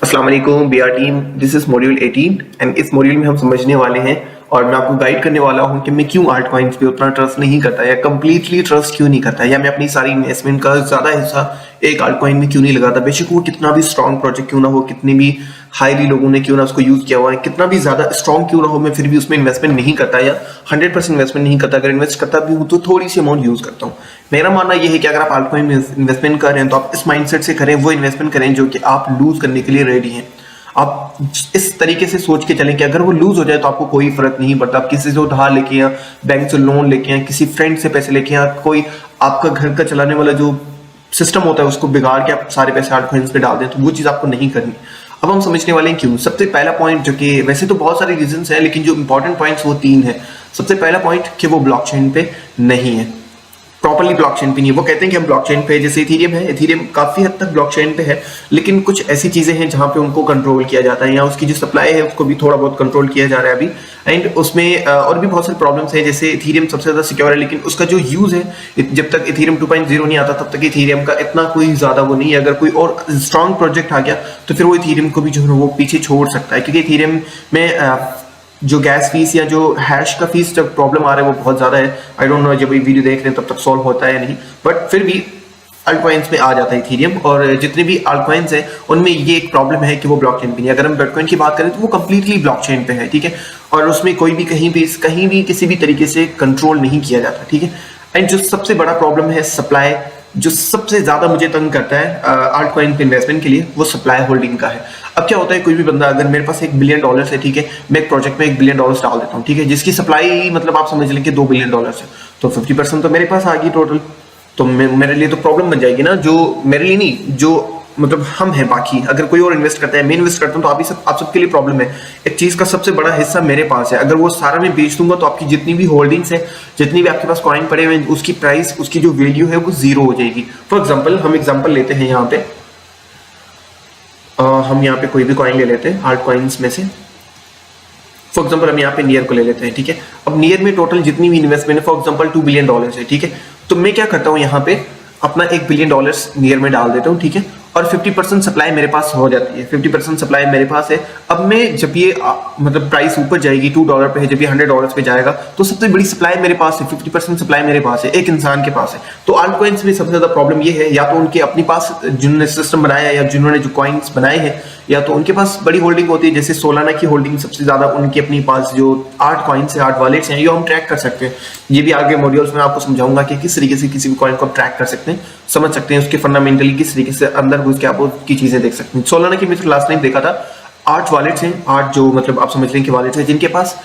अस्सलाम वालेकुम बिया team, this is module 18 and इस मॉड्यूल में हम समझने वाले हैं और मैं आपको गाइड करने वाला हूं कि मैं क्यों आल्ट कॉइन्स पे उतना ट्रस्ट नहीं करता या कंप्लीटली ट्रस्ट क्यों नहीं करता या मैं अपनी सारी इन्वेस्टमेंट का ज्यादा हिस्सा एक आल्ट कॉइन में क्यों नहीं लगाता। बेशक वो कितना भी स्ट्रॉन्ग प्रोजेक्ट क्यों ना हो, कितनी भी हाईली लोगों ने क्यों ना उसको यूज किया हुआ है, कितना भी ज्यादा स्ट्रॉन्ग क्यों ना हो, मैं फिर भी उसमें इन्वेस्टमेंट नहीं करता या 100% इन्वेस्टमेंट नहीं करता। अगर इन्वेस्ट करता भी हूँ तो थोड़ी सी अमाउंट यूज करता हूँ। मेरा मानना यह है कि अगर आप आल्ट कॉइन में इन्वेस्टमेंट कर रहे हैं तो आप इस माइंडसेट से करें, वो इन्वेस्टमेंट करें जो कि आप लूज करने के लिए रेडी हैं। आप इस तरीके से सोच के चलें कि अगर वो लूज हो जाए तो आपको कोई फर्क नहीं पड़ता। आप किसी से उधार लेके या बैंक से लोन लेके या किसी फ्रेंड से पैसे लेके या कोई आपका घर का चलाने वाला जो सिस्टम होता है उसको बिगाड़ के आप सारे पैसे आल्ट कॉइन्स पे डाल दें, तो वो चीज आपको नहीं करनी। अब हम समझने वाले हैं क्यों। सबसे पहला पॉइंट, जो कि वैसे तो बहुत सारे रीजंस हैं लेकिन जो इंपॉर्टेंट पॉइंट्स वो 3 है। सबसे पहला पॉइंट कि वो ब्लॉकचेन पे नहीं है, प्रॉपर्ली ब्लॉकचेन पे नहीं है। वो कहते हैं कि हम ब्लॉकचेन पे, जैसे इथेरियम है, इथेरियम काफी हद तक ब्लॉकचेन पे है, लेकिन कुछ ऐसी चीजें हैं जहां पे उनको कंट्रोल किया जाता है या उसकी जो सप्लाई है उसको भी थोड़ा बहुत कंट्रोल किया जा रहा है अभी। एंड उसमें और भी बहुत सारे प्रॉब्लम्स हैं, जैसे इथेरियम सबसे ज्यादा सिक्योर है लेकिन उसका जो यूज है, जब तक इथेरियम 2.0 नहीं आता तब तक इथेरियम का इतना कोई ज्यादा वो नहीं है। अगर कोई और स्ट्रॉन्ग प्रोजेक्ट आ गया तो फिर वो इथेरियम को भी जो है वो पीछे छोड़ सकता है, क्योंकि इथेरियम में जो गैस फीस या जो हैश का फीस जब प्रॉब्लम आ रहा है वो बहुत ज्यादा है। आई डोंट नो जब ये वीडियो देख रहे हैं तब तक सॉल्व होता है या नहीं, बट फिर भी अल्ट कॉइन्स में आ जाता है इथेरियम। और जितने भी अल्ट कॉइन्स हैं उनमें ये एक प्रॉब्लम है कि वो ब्लॉकचेन पे नहीं है। अगर हम बिटकॉइन की बात करें तो वो कंप्लीटली ब्लॉकचेन पे है, ठीक है, और उसमें कोई भी कहीं भी किसी भी तरीके से कंट्रोल नहीं किया जाता, ठीक है। एंड जो सबसे बड़ा प्रॉब्लम है सप्लाई, जो सबसे ज्यादा मुझे तंग करता है आल्ट कॉइन पे इन्वेस्टमेंट के लिए, वो सप्लाई होल्डिंग का है। अब क्या होता है, कोई भी बंदा, अगर मेरे पास $1 बिलियन है, ठीक है, मैं एक प्रोजेक्ट में $1 बिलियन डाल देता हूँ, ठीक है, जिसकी सप्लाई मतलब आप समझ लें कि $2 बिलियन है, तो 50% तो मेरे पास आ गई टोटल। तो मेरे लिए तो प्रॉब्लम बन जाएगी ना, जो मेरे लिए नहीं, जो मतलब हम हैं बाकी, अगर कोई और इन्वेस्ट करता है, मैं इन्वेस्ट करता हूँ, तो आप सबके लिए प्रॉब्लम है। एक चीज का सबसे बड़ा हिस्सा मेरे पास है, अगर वो सारा मैं बेच दूंगा तो आपकी जितनी भी होल्डिंग्स है, जितनी भी आपके पास कॉइन पड़े हुए हैं, उसकी प्राइस, उसकी जो वैल्यू है वो जीरो हो जाएगी। फॉर एग्जाम्पल, हम एग्जाम्पल लेते हैं यहाँ पे, हम यहाँ पे कोई भी कॉइन ले लेते हैं आल्ट कॉइन्स में से। फॉर एग्जाम्पल हम यहाँ पे नियर को ले लेते हैं, ठीक है। अब नियर में टोटल जितनी भी इन्वेस्टमेंट है, फॉर एग्जाम्पल $2 बिलियन है, ठीक है। तो मैं क्या करता हूँ, यहाँ पे अपना $1 बिलियन नियर में डाल देता हूँ, ठीक है, और 50% सप्लाई मेरे पास हो जाती है। 50% सप्लाई मेरे पास है। अब मैं जब ये मतलब प्राइस ऊपर जाएगी, $2 पे है, जब ये $100 पे जाएगा तो सबसे बड़ी सप्लाई मेरे पास है, 50% सप्लाई मेरे पास है, एक इंसान के पास है। तो आल्ट कॉइन्स में सबसे ज्यादा प्रॉब्लम ये है, या तो उनके अपने पास जिन्होंने सिस्टम बनाया है या जिन्होंने जो कॉइन्स बनाए हैं, या तो उनके पास बड़ी होल्डिंग होती है, जैसे सोलाना की होल्डिंग सबसे ज्यादा उनके अपने पास जो 8 कॉइन्स है, 8 वॉलेट्स हैं, ये हम ट्रैक कर सकते हैं। ये भी आगे मॉड्यूल्स में आपको समझाऊंगा कि किस तरीके से किसी भी कॉइन को आप ट्रैक कर सकते हैं, समझ सकते हैं उसके फंडामेंटली किस तरीके से अंदर घुस के आप उसकी चीजें देख सकते हैं। सोलाना की मैंने लास्ट टाइम देखा था, 8 वॉलेट्स हैं, 8 जो मतलब आप समझ लें कि वॉलेट्स हैं जिनके पास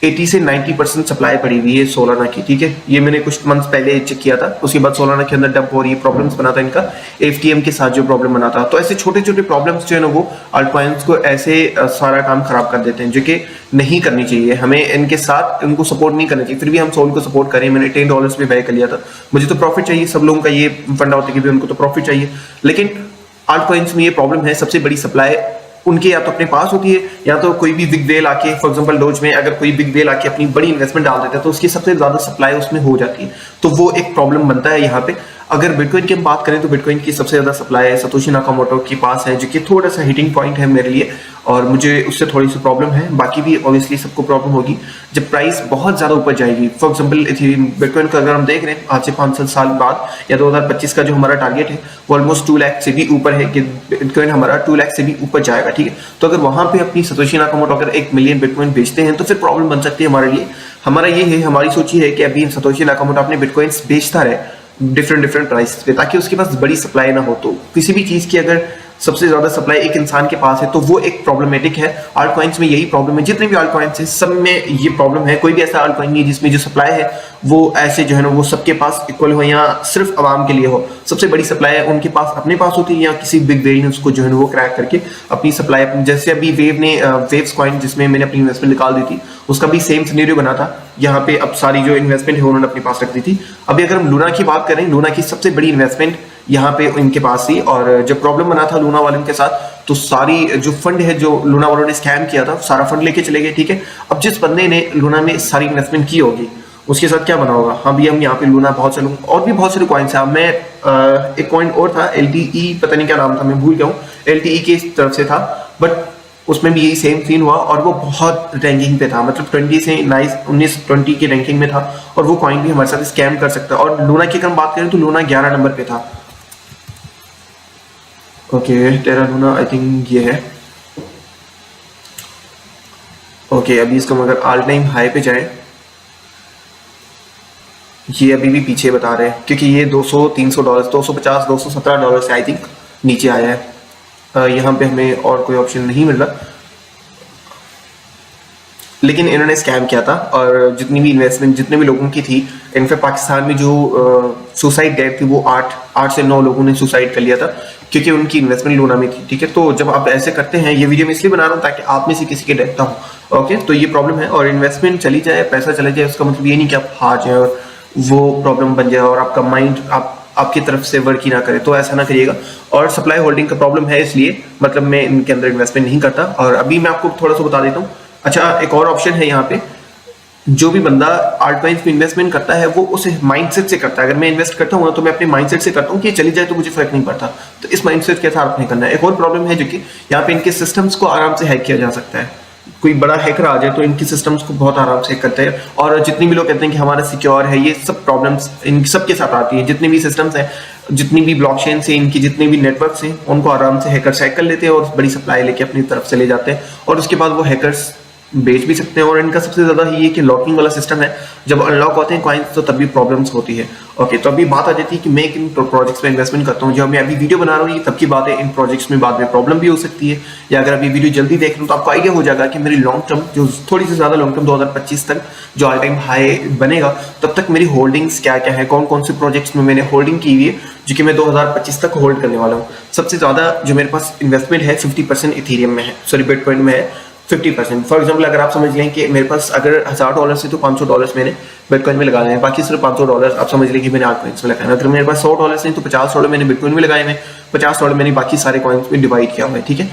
80 से 90% सप्लाई पड़ी हुई है सोलाना की, ठीक है। ये मैंने कुछ मंथ्स पहले चेक किया था। उसके बाद सोलाना के अंदर डंप हो रही है, प्रॉब्लम्स बना था इनका, एफटीएम के साथ जो प्रॉब्लम बना था। तो ऐसे छोटे छोटे प्रॉब्लम्स जो है ना वो आल्ट कॉइन्स को ऐसे सारा काम खराब कर देते हैं, जो कि नहीं करनी चाहिए। हमें इनके साथ इनको सपोर्ट नहीं करना चाहिए। फिर भी हम सोल को सपोर्ट करें। मैंने $10 पे बाय कर लिया था। मुझे तो प्रॉफिट चाहिए, सब लोगों का ये फंडा होता है कि भी उनको तो प्रॉफिट चाहिए, लेकिन आल्ट कॉइन्स में ये प्रॉब्लम है, सबसे बड़ी सप्लाई उनके या तो अपने पास होती है, या तो कोई भी बिग वेल आके, फॉर एग्जांपल डोज में अगर कोई बिग वेल आके अपनी बड़ी इन्वेस्टमेंट डाल देता है तो उसकी सबसे ज्यादा सप्लाई उसमें हो जाती है। तो वो एक प्रॉब्लम बनता है यहाँ पे। अगर बिटकॉइन की हम बात करें तो बिटकॉइन की सबसे ज्यादा सप्लाई है सतोशी नाकामोटो के पास है, जो कि थोड़ा सा हिटिंग पॉइंट है मेरे लिए, और मुझे उससे थोड़ी सी प्रॉब्लम है। बाकी भी ऑब्वियसली सबको प्रॉब्लम होगी जब प्राइस बहुत ज्यादा ऊपर जाएगी। फॉर एग्जांपल बिटकॉइन का अगर हम देख रहे हैं आज से 5 साल बाद या 2025 का जो हमारा टारगेट है वो ऑलमोस्ट 2 लाख से भी ऊपर है कि बिटकॉइन हमारा 2 लाख से भी ऊपर जाएगा, ठीक है। तो अगर वहां पे अपनी सतोशी नाकामोटो अगर 1 मिलियन बिटकॉइन बेचते हैं तो फिर प्रॉब्लम बन सकती है हमारे लिए। हमारा ये है, हमारी सोच ये है कि अभी सतोशी नाकामोटो अपने बिटकॉइन्स बेचता रहे डिफरेंट प्राइस पे, ताकि उसके पास बड़ी सप्लाई ना हो। तो किसी भी चीज की अगर सबसे ज्यादा सप्लाई एक इंसान के पास है तो वो एक प्रॉब्लमेटिक है। आल्ट कॉइन्स में यही प्रॉब्लम है, जितने भी आल्ट कॉइन्स है सब में ये प्रॉब्लम है। कोई भी ऐसा आल्ट कॉइन नहीं है जिसमें जो सप्लाई है वो ऐसे जो है ना वो सबके पास इक्वल हो या सिर्फ आवाम के लिए हो। सबसे बड़ी सप्लाई है उनके पास अपने पास होती है, या किसी बिग वेल ने उसको जो है वो क्रैक करके अपनी सप्लाई, जैसे अभी वेव्स कॉइन जिसमें मैंने अपनी इन्वेस्टमेंट निकाल दी थी, उसका भी सेम सिनेरियो बना था। यहाँ पे अब सारी जो इन्वेस्टमेंट है उन्होंने अपने पास रख दी थी। अभी अगर हम लूना की बात करें, लूना की सबसे बड़ी इन्वेस्टमेंट यहाँ पे इनके पास थी, और जब प्रॉब्लम बना था लूना वालों के साथ तो सारी जो फंड है जो लूना वालों ने स्कैम किया था सारा फंड लेके चले गए, ठीक है। अब जिस बंदे ने लूना में सारी इन्वेस्टमेंट की होगी उसके साथ क्या बना होगा। हाँ भी हम यहाँ पे लूना बहुत सारे और भी बहुत सारे कॉइन्स हैं। मैं एक कॉइन और था LTE, पता नहीं क्या नाम था, मैं भूल गया हूँ, LTE की तरफ से था, बट उसमें भी यही सेम सीन हुआ और वो बहुत रैंकिंग पे था, मतलब 20 से 19-20 की रैंकिंग में था और वो कॉइन भी हमारे साथ स्कैम कर सकता है। और लूना की अगर हम बात करें तो लूना 11 नंबर पे था। Okay, Terra Luna I think ये है। ओके, अभी इसको अगर ऑल टाइम हाई पे जाए, ये अभी भी पीछे बता रहे हैं क्योंकि ये 200-300 डॉलर, 250 217 डॉलर से आई थिंक नीचे आया है। यहाँ पे हमें और कोई ऑप्शन नहीं मिल रहा, लेकिन इन्होंने स्कैम किया था और जितनी भी इन्वेस्टमेंट जितने भी लोगों की थी, इनफैक्ट पाकिस्तान में जो सुसाइड डेट थी वो 8 से 9 लोगों ने सुसाइड कर लिया था क्योंकि उनकी इन्वेस्टमेंट लूना में थी। ठीक है, तो जब आप ऐसे करते हैं, ये वीडियो मैं इसलिए बना रहा हूँ ताकि आप में से किसी के डेथ ना हो। ओके, तो ये प्रॉब्लम है और इन्वेस्टमेंट चली जाए, पैसा चला जाए, उसका मतलब ये नहीं कि आप हार जाए और वो प्रॉब्लम बन जाए और आपका माइंड आपकी तरफ से वर्क ही ना करे, तो ऐसा ना करिएगा। और सप्लाई होल्डिंग का प्रॉब्लम है, इसलिए मतलब मैं इनके अंदर इन्वेस्टमेंट नहीं करता। और अभी मैं आपको थोड़ा सा बता देता हूँ। अच्छा, एक और ऑप्शन है यहाँ पे, जो भी बंदा आल्ट कॉइन्स में इन्वेस्टमेंट करता है वो उस माइंडसेट से करता है। अगर मैं इन्वेस्ट करता हूँ ना तो मैं अपने माइंडसेट से करता हूँ कि चली जाए तो मुझे फर्क नहीं पड़ता, तो इस माइंडसेट के साथ नहीं करना है। एक और प्रॉब्लम है जो कि यहाँ पे इनके सिस्टम्स को आराम से हैक किया जा सकता है। कोई बड़ा हैकर आ जाए तो इनकी सिस्टम्स को बहुत आराम से करते हैं। और जितनी भी लोग कहते हैं कि हमारा सिक्योर है, ये सब प्रॉब्लम्स इन सबके साथ आती है। जितने भी सिस्टम्स हैं, जितनी भी ब्लॉकचेन से इनकी जितने भी नेटवर्क्स हैं, उनको आराम से हैकर्स हैक कर लेते हैं और बड़ी सप्लाई लेके अपनी तरफ चले जाते हैं और उसके बाद वो हैकर्स बेच भी सकते हैं। और इनका सबसे ज्यादा ये कि लॉकिंग वाला सिस्टम है, जब अनलॉक होते हैं कॉइन्स तो तब भी प्रॉब्लम्स होती है। ओके, तो अभी बात आ जाती है कि मैं किन प्रोजेक्ट्स में इन्वेस्टमेंट करता हूँ। जब मैं अभी वीडियो बना रहा हूँ ये तब की बात है, इन प्रोजेक्ट्स में बाद में प्रॉब्लम भी हो सकती है, या अगर अभी वीडियो जल्दी देख रहे हो तो आपको आइडिया हो जाएगा कि मेरी लॉन्ग टर्म जो थोड़ी सी ज्यादा लॉन्ग टर्म 2025 तक जो ऑल टाइम हाई बनेगा, तब तक मेरी होल्डिंग्स क्या क्या है, कौन कौन से प्रोजेक्ट्स में मैंने होल्डिंग की हुई है जो कि मैं 2025 तक होल्ड करने वाला हूँ। सबसे ज्यादा जो मेरे पास इन्वेस्टमेंट है 50% इथेरियम में है, सॉरी बिटकॉइन में है 50%। फॉर एग्जाम्पल अगर आप समझ लें कि मेरे पास अगर $1000 से तो $500 मैंने बिटकॉइन में लगाए हैं, बाकी सिर्फ $500 आप समझ लें कि मैंने आल्ट कॉइन्स में लगाए हैं। अगर मेरे पास $100 नहीं तो $50 मैंने बिटकॉइन में लगाए हैं, $50 मैंने बाकी सारे कॉइन्स में डिवाइड किया हुआ है। ठीक है,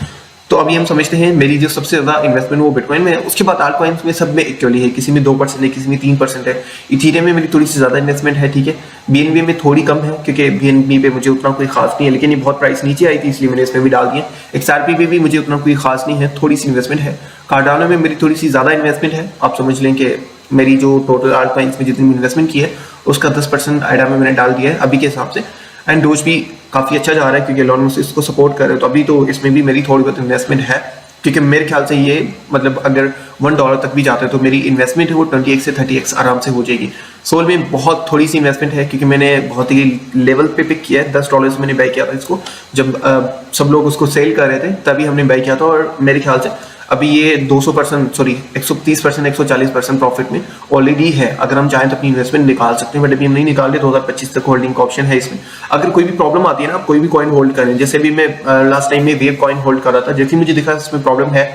तो अभी हम समझते हैं मेरी जो सबसे ज्यादा इन्वेस्टमेंट वो बिटकॉइन में है। उसके बाद आल्ट कॉइन्स में सब में इक्वली है, किसी में 2% है, किसी में 3% है। इथेरियम में मेरी थोड़ी सी ज्यादा इन्वेस्टमेंट है। ठीक है, BNB में थोड़ी कम है क्योंकि BNB पे मुझे उतना कोई खास नहीं है, लेकिन ये बहुत प्राइस नीचे आई थी इसलिए मैंने इसमें भी डाल दिया। XRP पे भी मुझे उतना कोई खास नहीं है, थोड़ी सी इन्वेस्टमेंट है। कार्डानो में मेरी थोड़ी सी ज्यादा इन्वेस्टमेंट है। आप समझ लें कि मेरी जो टोटल आल्ट कॉइन्स में जितनी इन्वेस्टमेंट की है उसका 10% आइडा में मैंने डाल दिया है अभी के हिसाब से। एंड डोज भी काफी अच्छा जा रहा है क्योंकि एलोन मस्क इसको सपोर्ट कर रहे हैं, तो अभी तो इसमें भी मेरी थोड़ी बहुत इन्वेस्टमेंट है क्योंकि मेरे ख्याल से ये मतलब अगर $1 तक भी जाता है तो मेरी इन्वेस्टमेंट है वो 20x से 30x आराम से हो जाएगी। सोल में बहुत थोड़ी सी इन्वेस्टमेंट है क्योंकि मैंने बहुत ही लेवल पे पिक किया है। $10 मैंने बाय किया था इसको, जब सब लोग उसको सेल कर रहे थे तभी हमने बाय किया था और मेरे ख्याल से अभी ये 200% सॉरी 130% 140% प्रॉफिट में ऑलरेडी है। अगर हम चाहें तो अपनी इन्वेस्टमेंट निकाल सकते हैं, बट अभी हम नहीं निकाल रहे। 2025 तक होल्डिंग का ऑप्शन है इसमें। अगर कोई भी प्रॉब्लम आती है ना, आप कोई भी कॉइन होल्ड करें, जैसे भी मैं लास्ट टाइम में वेव कॉइन होल्ड कर रहा था, जैसे मुझे दिखा इसमें प्रॉब्लम है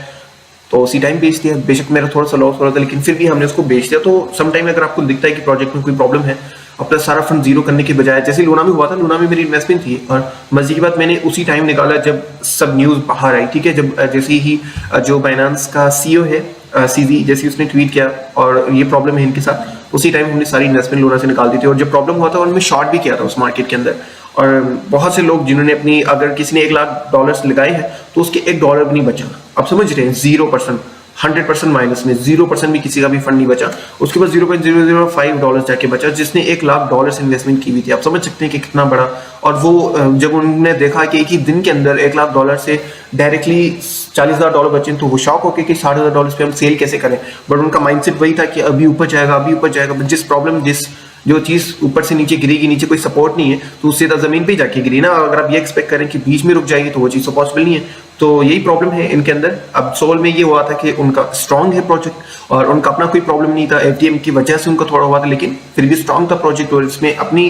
तो उसी टाइम बेच दिया। बेशक मेरा थोड़ा सा लॉस हो रहा था लेकिन फिर भी हमने उसको बेच दिया। तो सम टाइम अगर आपको दिखता है कि प्रोजेक्ट में कोई प्रॉब्लम है, अपना सारा फंड जीरो करने के बजाय, जैसे लूना में हुआ था, लूना में मेरी इन्वेस्टमेंट थी और मजे की बात मैंने उसी टाइम निकाला जब सब न्यूज बाहर आई। ठीक है, जब जैसे ही जो बाइनेंस का CEO है CZ, जैसे उसने ट्वीट किया और ये प्रॉब्लम है इनके साथ, उसी टाइम हमने सारी इन्वेस्टमेंट लूना से निकाल दी थी। और जब प्रॉब्लम हुआ था उनमें शॉर्ट भी किया था उस मार्केट के अंदर। और बहुत से लोग जिन्होंने अपनी, अगर किसी ने $1 लाख लगाए हैं तो उसके $1 भी नहीं बचा। आप समझ रहे हैं, 0%, 100% माइनस में, 0% भी किसी का भी फंड नहीं बचा। उसके बाद $0.005 जाके बचा, जिसने $1 लाख इन्वेस्टमेंट की हुई थी। आप समझ सकते हैं कि कितना बड़ा। और वो जब उन्होंने देखा कि एक ही दिन के अंदर $1 लाख से डायरेक्टली $40,000 बचे, तो वो शॉक होके कि $60,000 पे हम सेल कैसे करें। बट उनका माइंडसेट वही था कि अभी ऊपर जाएगा, अभी ऊपर जाएगा। बट जिस जो चीज ऊपर से नीचे गिरेगी, नीचे कोई सपोर्ट नहीं है तो उससे जमीन पे जाके गिरी ना। अगर आप ये एक्सपेक्ट करें कि बीच में रुक जाएगी तो वो चीज तो पॉसिबल नहीं है। तो यही प्रॉब्लम है इनके अंदर। अब सोल में ये हुआ था कि उनका स्ट्रांग है प्रोजेक्ट और उनका अपना कोई प्रॉब्लम नहीं था, FTM की वजह से उनका थोड़ा हुआ था, लेकिन फिर भी स्ट्रांग था प्रोजेक्ट और इसमें अपनी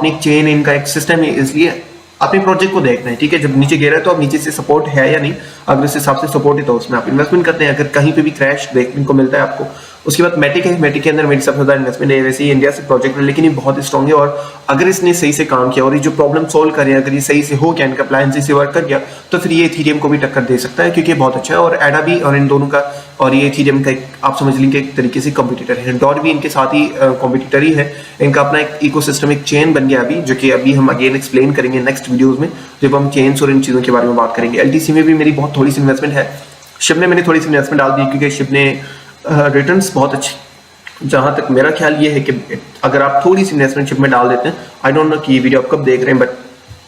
एक चेन, इनका एक सिस्टम है, इसलिए अपने प्रोजेक्ट को देखना है। ठीक है, जब नीचे गिरा है तो अब नीचे से सपोर्ट है या नहीं, अगर इस हिसाब से सपोर्ट है तो उसमें आप इन्वेस्टमेंट करते हैं। अगर कहीं पे भी क्रैश देखने को मिलता है आपको, उसके बाद मैटिक है, मैटिक के अंदर मेरी सबसे ज्यादा इन्वेस्टमेंट है। वैसे ही इंडिया से प्रोजेक्ट है लेकिन ये बहुत स्ट्रॉन्ग है, और अगर इसने सही से काम किया और ये जो प्रॉब्लम सोल्व करे, अगर ये सही से हो गया, इनका प्लान सही से वर्क कर गया, तो फिर ये इथेरियम को भी टक्कर दे सकता है, क्योंकि ये बहुत अच्छा है। और एडा भी, और इन दोनों का और ये इथेरियम का आप समझ लीजिए एक तरीके से कॉम्पिटिटर है। डॉट भी इनके साथ ही कॉम्पिटिटर ही है। इनका अपना एक इकोसिस्टम, एक चेन बन गया अभी, जो कि अभी हम अगेन एक्सप्लेन करेंगे नेक्स्ट वीडियोस में, जब हम चेन्स और इन चीज़ों के बारे में बात करेंगे। एलटीसी में भी मेरी बहुत थोड़ी सी इन्वेस्टमेंट है। शिप ने मैंने थोड़ी सी इन्वेस्टमेंट डाल दी, क्योंकि शिप ने रिटर्न्स बहुत अच्छे, जहां तक मेरा ख्याल ये है कि अगर आप थोड़ी सी इन्वेस्टमेंट शिप में डाल देते हैं, आई डोंट नो कि ये वीडियो आप कब देख रहे हैं, बट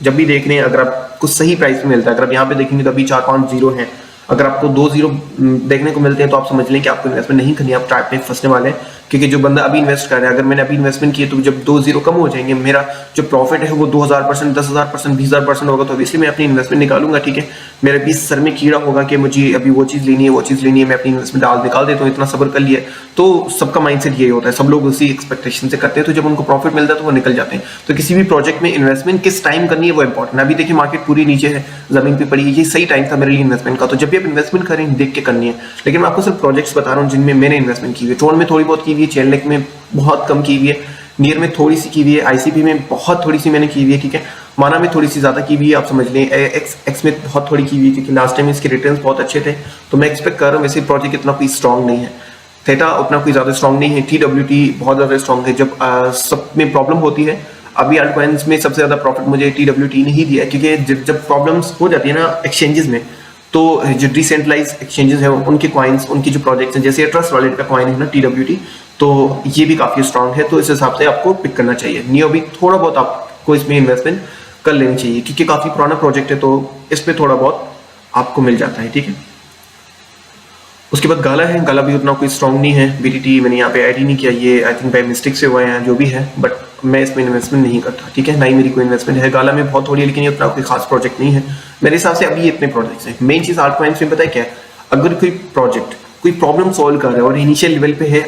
जब भी देख रहे हैं, अगर आप कुछ सही प्राइस में मिलता है, अगर आप यहाँ पे देखेंगे तो अभी 4-5 जीरो हैं, अगर आपको 2 जीरो देखने को मिलते हैं तो आप समझ लें कि आपको इन्वेस्टमेंट नहीं करनी, आप ट्रैप में फंसने वाले हैं। क्योंकि जो बंदा अभी इन्वेस्ट कर रहा है, अगर मैंने अभी इन्वेस्टमेंट किया तो जब 2 जीरो कम हो जाएंगे, मेरा जो प्रॉफिट है वो 2000%, 10,000%, 20,000% होगा, तो इसलिए मैं अपनी इन्वेस्टमेंट निकालूंगा। ठीक है, मेरे भी सर में कीड़ा होगा कि मुझे अभी वो चीज़ लेनी है, वो चीज़ लेनी है, मैं अपनी इन्वेस्टमेंट निकाल देता हूँ, इतना सब्र कर लिया। तो सबका माइंडसेट यही होता है, सब लोग उसी एक्सपेक्टेशन से करते हैं, तो जब उनको प्रॉफिट मिलता है तो वो निकल जाते हैं। तो किसी भी प्रोजेक्ट में इन्वेस्टमेंट किस टाइम करनी है वो इंपॉर्टेंट है। अभी देखिए मार्केट पूरी नीचे है, जमीन पे पड़ी है, ये सही टाइम था मेरे लिए इन्वेस्टमेंट का। तो जब भी आप इन्वेस्टमेंट करें देख के करनी है। लेकिन मैं आपको सिर्फ प्रोजेक्ट्स बता रहा हूँ जिनमें मैंने इन्वेस्टमेंट की हुई है। ट्रोन में थोड़ी बहुत की हुई है, चेन लेक में बहुत कम की हुई है, नियर में थोड़ी सी की हुई है, आईसीपी में बहुत थोड़ी सी मैंने की हुई है। ठीक है, माना में थोड़ी सी ज्यादा की हुई है, आप समझ लें। एक्स में बहुत थोड़ी की हुई है, क्योंकि लास्ट टाइम इसके रिटर्न्स बहुत अच्छे थे, तो मैं एक्सपेक्ट कर रहा हूँ। वैसे प्रोजेक्ट इतना कोई स्ट्रॉन्ग नहीं है, थेटा उतना कोई ज्यादा स्ट्रॉन्ग नहीं है, TWT बहुत ज्यादा स्ट्रॉन्ग है। जब सब में प्रॉब्लम होती है, अभी अल्टकॉइंस में सबसे ज्यादा प्रॉफिट मुझे TWT ने ही दिया है, क्योंकि जब प्रॉब्लम्स हो जाती है ना एक्सचेंजेस में, तो जो डिसेंट्रलाइज एक्सचेंजेस हैं उनके कॉइन्स, उनकी जो प्रोजेक्ट्स हैं, जैसे ट्रस्ट वॉलेट का कॉइन है ना TWT, तो ये भी काफी स्ट्रॉन्ग है। तो इस हिसाब से आपको पिक करना चाहिए। नियो भी थोड़ा बहुत आपको इसमें इन्वेस्टमेंट कर लेनी चाहिए, क्योंकि काफी पुराना प्रोजेक्ट है, तो इस पे थोड़ा बहुत आपको मिल जाता है। ठीक है, उसके बाद गाला है, गाला भी उतना कोई स्ट्रॉन्ग नहीं है। BTT मैंने यहाँ पे ऐड ही नहीं किया, ये आई थिंक बाय मिस्टेक से हुआ है, जो भी है, बट मैं इसमें इन्वेस्टमेंट नहीं करता। ठीक है, ना ही मेरी कोई इन्वेस्टमेंट है। गाला में बहुत थोड़ी है, लेकिन ये उतना कोई खास प्रोजेक्ट नहीं है मेरे हिसाब से। अभी इतने प्रोजेक्ट्स हैं। मेन चीज आल्टकॉइंस में पता है क्या है, अगर कोई प्रोजेक्ट कोई प्रॉब्लम सॉल्व कर रहा है और इनिशियल लेवल पे है,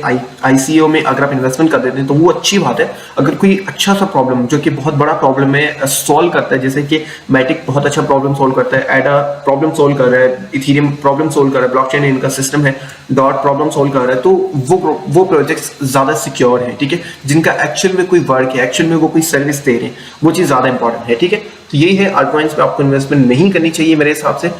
ICO में अगर आप इन्वेस्टमेंट कर देते हैं तो वो अच्छी बात है। अगर कोई अच्छा सा प्रॉब्लम जो कि बहुत बड़ा प्रॉब्लम है सॉल्व करता है, जैसे कि मैटिक बहुत अच्छा प्रॉब्लम सॉल्व करता है, एडा प्रॉब्लम सॉल्व कर रहा है, इथेरियम प्रॉब्लम सॉल्व कर रहा है, ब्लॉकचेन इनका सिस्टम है, डॉट प्रॉब्लम सॉल्व कर रहा है, तो वो प्रोजेक्ट्स ज्यादा सिक्योर है। ठीक है, जिनका एक्चुअल में कोई वर्क है, एक्चुअल में वो कोई सर्विस दे रहे हैं, वो चीज ज्यादा इंपॉर्टेंट है। ठीक है, तो यही है, अल्टकॉइंस पे आपको इन्वेस्टमेंट नहीं करनी चाहिए मेरे हिसाब से।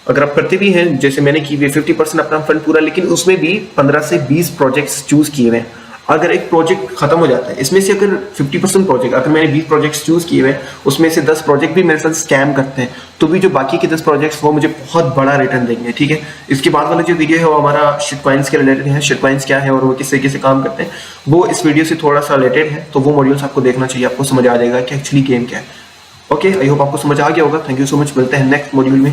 अगर आप करते भी हैं, जैसे मैंने की हुई 50% अपना फंड पूरा, लेकिन उसमें भी 15 से 20 प्रोजेक्ट्स चूज किए हुए हैं। अगर एक प्रोजेक्ट खत्म हो जाता है, इसमें से अगर 50% प्रोजेक्ट, अगर मैंने 20 प्रोजेक्ट्स चूज किए हुए हैं, उसमें से 10 प्रोजेक्ट भी मेरे साथ स्कैम करते हैं, तो भी जो बाकी के 10 प्रोजेक्ट्स वो मुझे बहुत बड़ा रिटर्न देंगे। ठीक है, इसके बाद वाला जो वीडियो है वो हमारा शिटकॉइंस के रिलेटेड है। शिटकॉइंस क्या है और वो किस तरीके से काम करते हैं, वो इस वीडियो से थोड़ा सा रिलेटेड है, तो वो मॉड्यूल्स आपको देखना चाहिए, आपको समझ आ जाएगा कि एक्चुअली गेम क्या है। ओके, आई होप आपको समझ आ गया होगा। थैंक यू सो मच, मिलते हैं नेक्स्ट मॉड्यूल में।